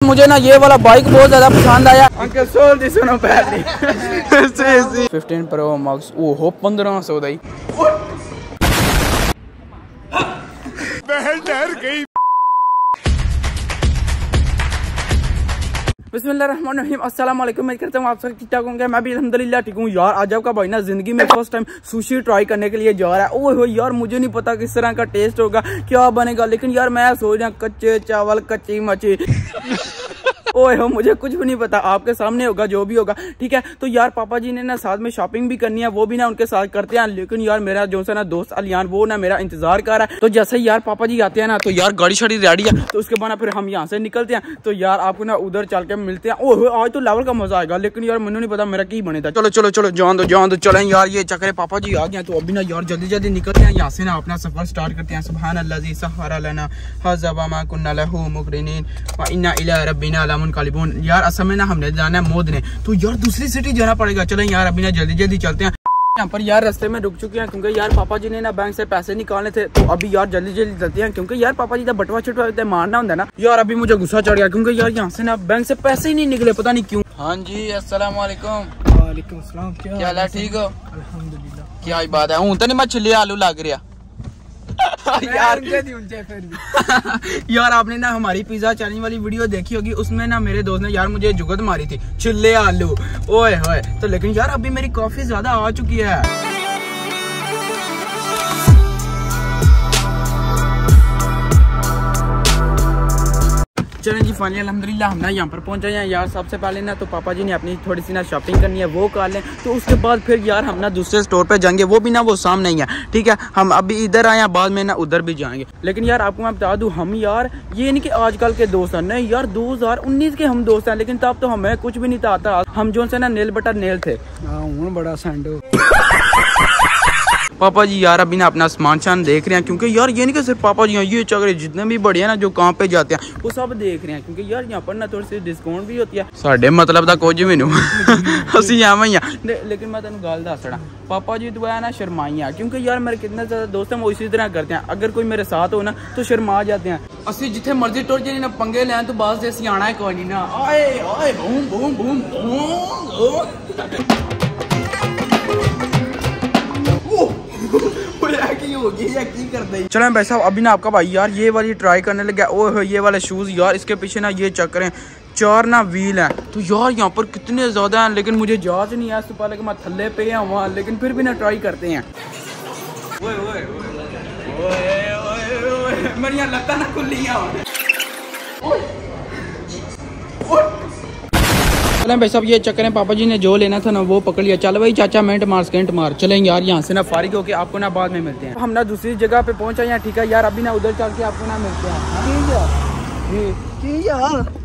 मुझे ना ये वाला बाइक बहुत ज्यादा पसंद आया। 15 Pro Max ओहो 1500 दा ही। बिस्मिल्लाहिर्रहमानिर्रहीम, अस्सलाम वालेकुम। मैं करता हूँ आप सब ठीक ठाक होंगे। मैं भी अल्हम्दुलिल्लाह ठीक हूँ। यार आज आपका भाई ना जिंदगी में फर्स्ट टाइम सुशी ट्राई करने के लिए जा रहा है। ओह यार मुझे नहीं पता किस तरह का टेस्ट होगा, क्या बनेगा, लेकिन यार मैं सोच रहा कच्चे चावल कच्ची मच्छी ओए हो मुझे कुछ भी नहीं पता, आपके सामने होगा जो भी होगा, ठीक है। तो यार पापा जी ने ना साथ में शॉपिंग भी करनी है, वो भी ना उनके साथ करते हैं। लेकिन यार मेरा जो सा ना दोस्त अलियान वो ना मेरा इंतजार कर रहा है। तो जैसे ही यार पापा जी आते हैं ना तो यार गाड़ी शाड़ी रेडी है, तो उसके बाद फिर हम यहाँ से निकलते हैं। तो यार आपको ना उधर चल के मिलते हैं। ओह आज तो लेवल का मजा आएगा, लेकिन यार मुझे नहीं पता मेरा की बने था। चलो चलो चलो जान दो चले यार, ये चक्कर पापा जी आ गए। तो अभी ना यार जल्दी जल्दी निकलते हैं यहाँ से ना, अपना सफर स्टार्ट करते हैं। सुभान अल्लाज़ी सखर लना हाज़ा मा कुन्ना लहू मुक़रिनीन व इन्ना इला रब्बिना लमुनक़लिबून। यार असल में ना हमने जाना है मोद ने, तो यार दूसरी सिटी जाना पड़ेगा। चलें यार अभी ना जल्दी जल्दी चलते हैं। यहाँ पर यार रास्ते में रुक चुके हैं, क्योंकि यार पापा जी ने ना बैंक से पैसे निकालने थे। तो अभी यार जल्दी जल्दी चलते हैं, क्योंकि यार पापा जी का बटवा छुटवा मारना होता है ना। यार अभी मुझे गुस्सा चढ़ गया, क्योंकि यार यहाँ से ना बैंक से पैसे ही नहीं निकले, पता नहीं क्यों। हाँ जी अस्सलाम वालेकुम। वालेकुम सलाम। क्या हाल है? ठीक हो? अल्हम्दुलिल्लाह। क्या बात है, हूं तो नहीं मैं छिले आलू लग रहा यार यार आपने ना हमारी पिज्जा चैलेंज वाली वीडियो देखी होगी, उसमें ना मेरे दोस्त ने यार मुझे जुगत मारी थी छिले आलू। ओए होए तो लेकिन यार अभी मेरी काफी ज्यादा आ चुकी है। चलें जी फाइनली अल्हम्दुलिल्लाह हम ना यहाँ पर पहुंच जाए। यार सबसे पहले ना तो पापा जी ने अपनी थोड़ी सी ना शॉपिंग करनी है, वो कर लें। तो उसके बाद फिर यार हम ना दूसरे स्टोर पे जाएंगे, वो भी ना वो सामने ही है, ठीक है। हम अभी इधर आए हैं, बाद में ना उधर भी जाएंगे। लेकिन यार आपको मैं बता दूं, हम यार ये नहीं कि आजकल के दोस्त हैं, नहीं यार 2019 के हम दोस्त हैं। लेकिन तब तो हमें कुछ भी नहीं आता, हम जो से ना नेल बटर नेल थे। बड़ा सैंडो पापा जी यार अभी ना अपना सामान शान देख रहे हैं, क्योंकि यार ये नहीं कि सिर्फ पापा जी हैं, ये चक्कर जितने भी बड़े हैं ना जो काम पे जाते हैं वो सब देख रहे हैं, क्योंकि यार यहाँ पर ना थोड़ी सी डिस्काउंट भी होती है। साढ़े मतलब का कुछ भी नहीं असी लेकिन मैं तेन गल दस रहा, पापा जी तो है ना शर्माई है, क्योंकि यार मेरे कितने ज्यादा दोस्त हैं वो इसी तरह करते हैं। अगर कोई मेरे साथ हो ना तो शर्मा जाते हैं। असि जिथे मर्जी टुर जाए ना पंगे लें तो बस असी आना है कोई नहीं ना। आए आए बूम बूम बूम चलें भाई साहब अभी ना आपका भाई यार ये वाली ट्राई करने लगा। ओह ये वाले शूज यार, इसके पीछे ना ये चक्कर हैं, 4 ना व्हील हैं। तो यार यहाँ पर कितने ज्यादा हैं, लेकिन मुझे जांच नहीं है, इससे पहले कि मैं थल्ले पे आऊँ, लेकिन फिर भी ना ट्राई करते हैं। ओए ओए ओए ओए मेरी लत्ता ना खुलियां। चलें भाई साहब ये चक्कर है, पापा जी ने जो लेना था ना वो पकड़ लिया। चल भाई चाचा मिनट मार सेकंड मार। चलें यार यहाँ से ना फारिग होके आपको ना बाद में मिलते हैं। हम ना दूसरी जगह पे पहुंचा यहाँ, ठीक है यार। अभी ना उधर चल के आपको ना मिलते हैं।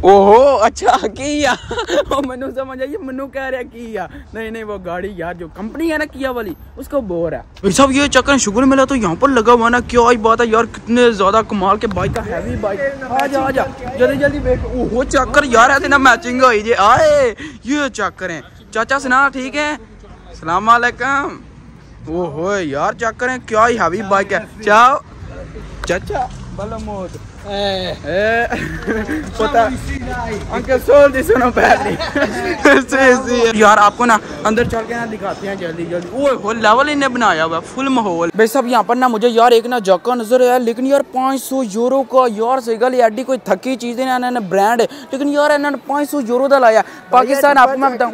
ओहो अच्छा किया मनु समझ आइए, मनु कह रहा है किया नहीं वो गाड़ी यार जो कंपनी है ना किया वाली उसको बोर है भाई साहब। ये चक्कर शुक्र मिला तो यहाँ पर लगा हुआ ना, क्या ही बात है यार, कितने ज्यादा कमाल के बाइक का हैवी बाइक। आजा जल्दी जल्दी बैठ। ओहो चक्कर यार है ना मैचिंग हो जे आए। ये चक्कर है चाचा सुना ठीक है, सलाम वालेकुम। ओहो यार चक्कर है, क्या ही हैवी बाइक है। चाओ चाचा भला मौत पता अंकल सोल दी सुनो पहले यार आपको ना अंदर चल के ना दिखाते हैं जल्दी जल्दी। ओए लेवल इन्हें बनाया हुआ फुल माहौल। भाई साहब यहाँ पर ना मुझे यार एक ना जक्का नजर आया, लेकिन यार 500 यूरो का। यार सही गल एडी कोई थकी चीज है ना, ब्रांड है, लेकिन यार इन्होंने 500 यूरो का लाया। पाकिस्तान आपको मैं बताऊँ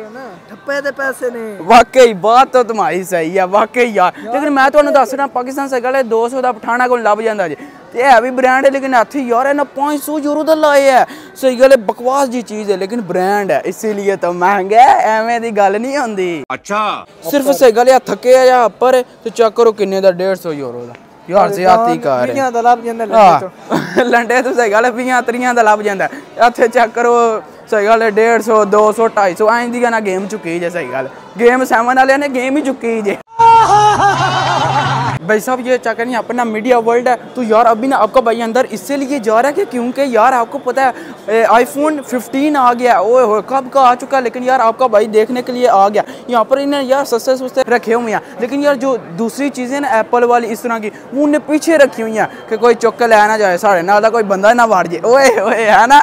ठप्पे दे पैसे ने। वाकई बात तो तुम्हारी सही है वाकई यार, लेकिन मैं तुम्हें दस रहा पाकिस्तान सही गल 200 का पठाना को लभ जाता जी, है भी ब्रांड है, लेकिन हाथी यार है ना 500 यूरो का लाए है। सही गल है बकवास जी चीज है, लेकिन ब्रांड है इसीलिए तो महंगा है, एवं दी गल नहीं होंदी। अच्छा सिर्फ सही गल है थके या पर तो चेक करो किन्ने दा 150 यूरो का यार ज्यादा कार है लंडे तो सही गल है 20-30 का लभ जाता है। इत्थे चेक करो सही गल है 150 200 250 इंज दी ना गेम चुकी जे। सही गल गेम 7 वाले ने गेम ही चुकी जे। भाई साहब ये चक्कर नहीं अपना मीडिया वर्ल्ड है। तो यार अभी ना आपका भाई अंदर इससे लिए जा रहा है कि क्योंकि यार आपको पता है आईफोन 15 आ गया, ओए हो कब का आ चुका है, लेकिन यार आपका भाई देखने के लिए आ गया। यहाँ पर इन्हें यार सस्ते सस्ते रखे हुए हैं, लेकिन यार जो दूसरी चीज़ें ना एप्पल वाली इस तरह की वो उन्हें पीछे रखी हुई हैं कि कोई चौके ले ना जाए साढ़े ना कोई बंदा ना मार जाए। ओए ओए है ना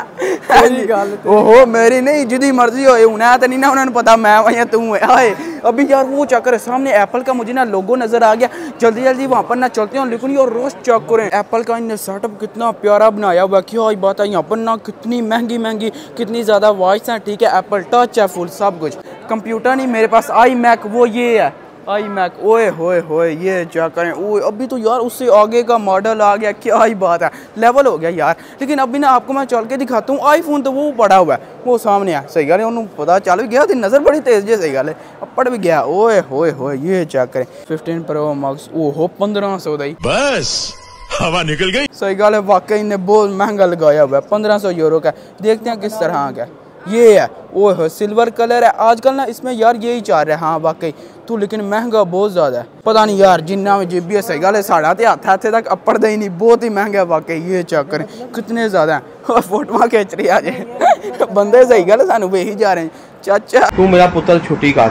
ओहो मेरी नहीं जिदी मर्जी हो उन्हें तो नहीं ना उन्होंने पता मैं वही तू है। अभी यार वो चक्कर है सामने एप्पल का मुझे ना लोगो नजर आ गया, जल्दी जल्दी वहाँ पर ना चलते हैं। लेकिन यार रोज चेक करें एप्पल का इन्हें सेटअप कितना प्यारा बनाया हुआ, क्या बात है। यहाँ पर ना कितनी महंगी महंगी कितनी ज़्यादा वॉइस है, ठीक है एप्पल टच है फुल सब कुछ। कंप्यूटर नहीं मेरे पास आई मैक वो ये है आई मैक, ओए होए होए ये क्या करें। ओए अभी तो यार उससे आगे का मॉडल आ गया, क्या ही बात है लेवल हो गया यार। लेकिन अभी ना आपको मैं चल के दिखाता हूँ, आईफोन तो वो पड़ा हुआ है वो सामने है, सही गल है उन्होंने पता चल भी गया थी, नज़र बड़ी तेज जी सही गल है अब पड़ भी गया। ओए होए होए ये चेक करें 15 प्रो मैक्स ओहो 1500 दी बस हवा निकल गई। सही गल है वाकई ने बहुत महंगा लगाया हुआ है 1500 यूरो का। देखते हैं किस तरह का ये है, ओह हो सिल्वर कलर है आजकल ना इसमें यार यही चाह रहा है हाँ वाकई तो, लेकिन महंगा बहुत ज़्यादा है पता नहीं यार जिन्ना में जीबी है सही गल है साढ़ा तो हाथ तक अपड़ता ही नहीं, बहुत ही महंगा है वाकई। ये चेक करें कितने ज़्यादा हैं और फोटो खींच रही है बंदे सही गल है सानू ही जा रहे हैं चाचा तू मेरा पुत्र छुट्टी का।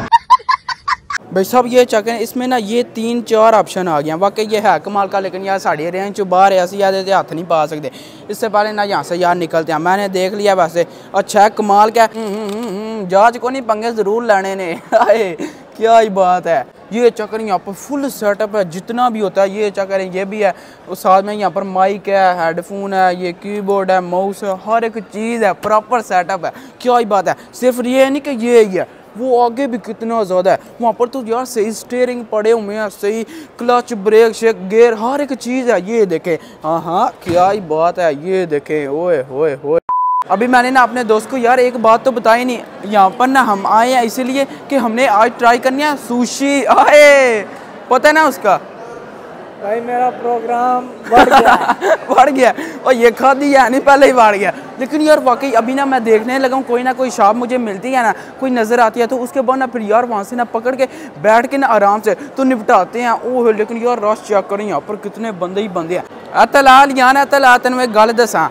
भाई साहब ये चेक करें इसमें ना ये 3-4 ऑप्शन आ गए वाकई ये है कमाल का। लेकिन यार साड़ी रेंज चो बाहर है ऐसे याद हाथ नहीं पा सकते, इससे पहले ना यहाँ से यार निकलते हैं। मैंने देख लिया वैसे अच्छा है कमाल का जांच को नहीं पंगे ज़रूर लेने ने आए क्या ही बात है। ये चक्कर यहाँ पर फुल सेटअप है जितना भी होता है, ये चक्कर ये भी है उस साथ में यहाँ पर माइक है हेडफोन है ये कीबोर्ड है माउस है हर एक चीज़ है प्रॉपर सेटअप है क्या ही बात है। सिर्फ ये नहीं कि ये ही है वो आगे भी कितना ज़्यादा है वहाँ पर तो यार सही स्टीयरिंग पड़े हुए हैं, सही क्लच ब्रेक शेक गेयर हर एक चीज़ है। ये देखें हाँ हाँ क्या ही बात है ये देखें ओए होए होए। अभी मैंने ना अपने दोस्त को यार एक बात तो बताई नहीं, यहाँ पर ना हम आए हैं इसीलिए कि हमने आज ट्राई करनी है सुशी आए पता है ना उसका भाई मेरा प्रोग्राम बढ़ गया और ये खा दिया नहीं पहले ही बढ़ गया। लेकिन यार वाकई अभी ना मैं देखने लगा हूँ कोई ना कोई शॉप मुझे मिलती है ना कोई नज़र आती है तो उसके बाद ना फिर यार वहाँ से ना पकड़ के बैठ के ना आराम से तो निपटाते हैं। ओह लेकिन यार रश चेक करें यहाँ पर कितने बंदे ही बंदे हैं। अतलाल यार अतला तेन मैं गल दसा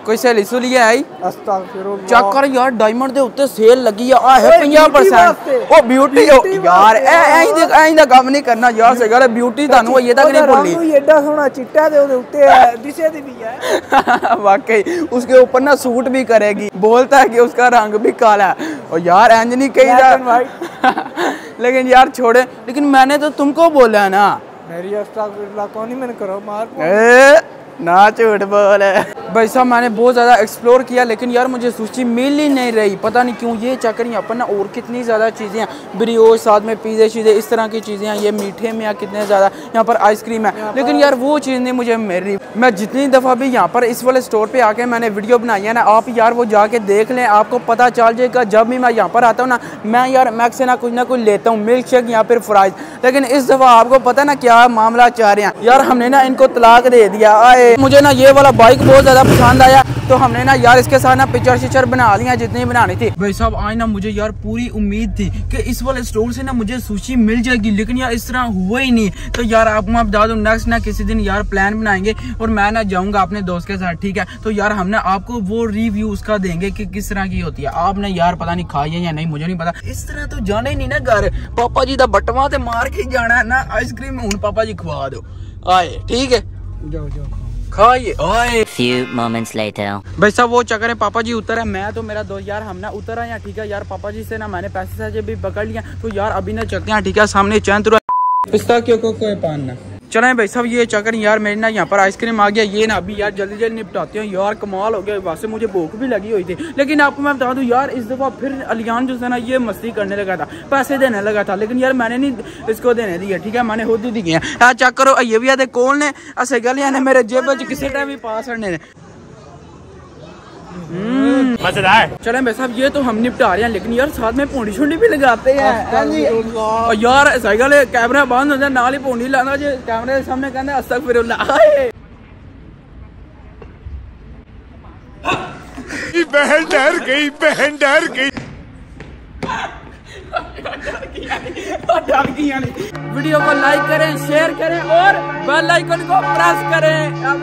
कोई सहेली सुली आई चेक कर यार डायमंड दे उत्ते सेल लगी है 50%। ओ ब्यूटी यार ऐं दा काम नहीं करना यार सही गल है ब्यूटी तानू ये तक नहीं भूली एडा सोना चिट्टा दे उत्ते है दिशे दी भी है वाकई उसके ऊपर ना सूट भी करेगी बोलता है कि उसका रंग भी काला है और यार एंज नहीं कही लेकिन यार छोड़े लेकिन मैंने तो तुमको बोला है ना मेरी अस्तगफिरुल्लाह कौन ही मैंने करो मार ना झूठ बोल भाई साहब मैंने बहुत ज़्यादा एक्सप्लोर किया लेकिन यार मुझे सुशी मिल ही नहीं रही पता नहीं क्यों। ये चक्कर यहाँ पर ना और कितनी ज़्यादा चीज़ें हैं ब्रियोश साथ में पिज़्ज़े चीज़ें इस तरह की चीज़ें हैं ये मीठे में कितने ज़्यादा यहाँ पर आइसक्रीम है लेकिन यार वो चीज़ नहीं मुझे मिल रही। मैं जितनी दफ़ा भी यहाँ पर इस वाले स्टोर पर आके मैंने वीडियो बनाई है ना आप यार वो जाके देख लें आपको पता चल जाएगा। जब भी मैं यहाँ पर आता हूँ ना मैं यार मैक से ना कुछ लेता हूँ मिल्क शेक या फिर फ्राइज, लेकिन इस दफ़ा आपको पता ना क्या मामला चाह रहे हैं यार हमने ना इनको तलाक दे दिया। आए मुझे ना ये वाला बाइक बहुत ज़्यादा पसंद आया तो हमने ना यार इसके साथ ना पिक्चर बना लिया जितनी बनानी थी। भाई साहब आज ना मुझे यार पूरी उम्मीद थी कि इस वाले स्टोर से ना मुझे सुशी मिल जाएगी लेकिन यार इस तरह हुआ ही नहीं। तो यार आपको मैं बता दूं नेक्स्ट ना किसी दिन यार प्लान बनाएंगे और मैं ना जाऊंगा अपने दोस्त के साथ ठीक है। तो यार हम ना आपको वो रिव्यू उसका देंगे कि किस तरह की होती है। आपने यार पता नहीं खाई है या नहीं मुझे नहीं पता, इस तरह तो जाना ही नहीं ना घर पापा जी का बटवा ते मार के जाना है ना आइसक्रीम हूं पापा जी खवा दो आए ठीक है जाओ खाइए। Few moments later. भाई साहब वो चक्कर है पापा जी उतर है मैं तो मेरा दोस्त यार हम ना उतर आए ठीक है। यार पापा जी से ना मैंने पैसे भी पकड़ लिया तो यार अभी ना चलते हैं ठीक है। सामने चैन पिस्ता क्यों को कोई पान चलें भाई साहब ये चक्कर यार मेरे ना यहाँ पर आइसक्रीम आ गया ये ना अभी यार जल्दी जल्दी निपटाते हैं यार कमाल हो गया। वैसे मुझे भूख भी लगी हुई थी लेकिन आपको मैं बता दूं यार इस दफ़ा फिर अलियान जो है ना ये मस्ती करने लगा था पैसे देने लगा था लेकिन यार मैंने नहीं इसको देने दिया ठीक है मैंने खुद ही दिए हैं। चेक करो ये भी आते कौन ने ऐसे गलियां ने मेरे जेब च किसी टाइम भी पास करने ने मजेदार। चलें भाई साहब ये तो हम निपटा रहे हैं लेकिन यार साथ में पूंडी शुंडी भी लगाते हैं और यार साइकिल कैमरा बंद हो जाए नाल ही पूंडी लाना जो कैमरे के सामने कहते हैं अस्तगफिरुल्लाह। बहन डर गई वीडियो को लाइक करें, शेयर करें और बेल आइकन को प्रेस करें। अब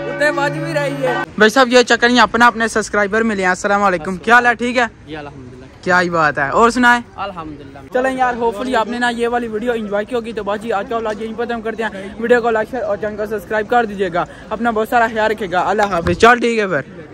उतने बाज भी रही है भाई साहब। ये चक्कर नहीं, अपना अपने सब्सक्राइबर मिले हैं। अस्सलाम वालेकुम, क्या हाल है? ठीक है, क्या ही बात है। और सुनाए? अल्हम्दुलिल्लाह। चलें यार, होपफुली आपने ना ये वाली वीडियो एंजॉय की होगी। तो बाजी आज का व्लॉग यहीं पर हम करते हैं। वीडियो को लाइक और चैनल को सब्सक्राइब कर दीजिएगा। अपना बहुत सारा ख्याल रखेगा। अल्लाह हाफिज। चल ठीक है फिर।